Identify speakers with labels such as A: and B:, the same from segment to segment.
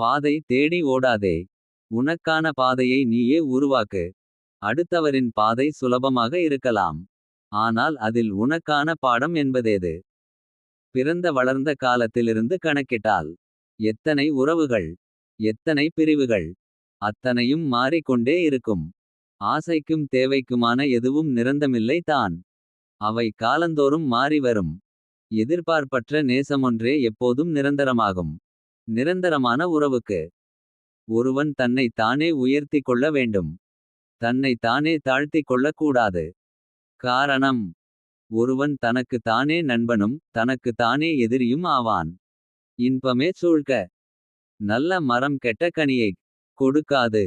A: பாதை தேடி ஓடாதே. உனக்கான பாதையை நீயே உருவாக்கு. அடுத்தவரின் பாதை சுலபமாக இருக்கலாம். ஆனால் அதில் உனக்கான பாடம் என்பதேது. பிறந்த வளர்ந்த காலத்திலிருந்து கணக்கிட்டால். எத்தனை உறவுகள். எத்தனை பிரிவுகள். அத்தனையும் மாறிக்கொண்டே இருக்கும். ஆசைக்கும் தேவைக்குமான எதுவும் நிரந்தமில்லை தான். அவை காலந்தோறும் மாறி வரும். எதிர்பார்ப்பற்ற நேசமொன்றே எப்போதும் நிரந்தரமாகும். நிரந்தரமான உறவுக்கு ஒருவன் தன்னை தானே உயர்த்திக் கொள்ள வேண்டும். தன்னை தானே தாழ்த்திக் கொள்ளக் கூடாது. காரணம் ஒருவன் தனக்கு தானே நண்பனும் தனக்கு தானே எதிரியும் ஆவான். இன்பமே சூழ்க. நல்ல மரம் கெட்ட கனியைக் கொடுக்காது.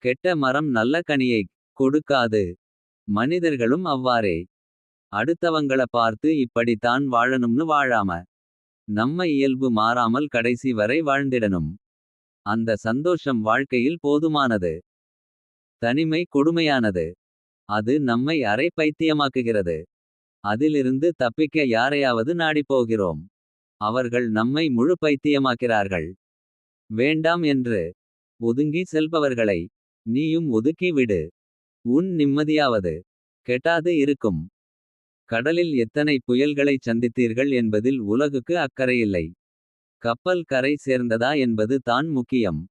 A: கெட்ட மரம் நல்ல கனியைக் கொடுக்காது. மனிதர்களும் அவ்வாறே. அடுத்தவங்கள பார்த்து இப்படித்தான் வாழணும்னு வாழாம. நம்ம இயல்பு மாறாமல் கடைசி வரை வாழ்ந்திடணும். அந்த சந்தோஷம் வாழ்க்கையில் போதுமானது. தனிமை கொடுமையானது. அது நம்மை அரை பைத்தியமாக்குகிறது. அதிலிருந்து தப்பிக்க யாரையாவது நாடிப்போகிறோம். அவர்கள் நம்மை முழு பைத்தியமாக்கிறார்கள். வேண்டாம் என்று ஒதுங்கி செல்பவர்களை நீயும் ஒதுக்கி விடு. உன் நிம்மதியாவது கெட்டாது இருக்கும். கடலில் எத்தனை புயல்களைச் சந்தித்தீர்கள் என்பதில் உலகுக்கு அக்கறையில்லை. கப்பல் கரை சேர்ந்ததா என்பது தான் முக்கியம்.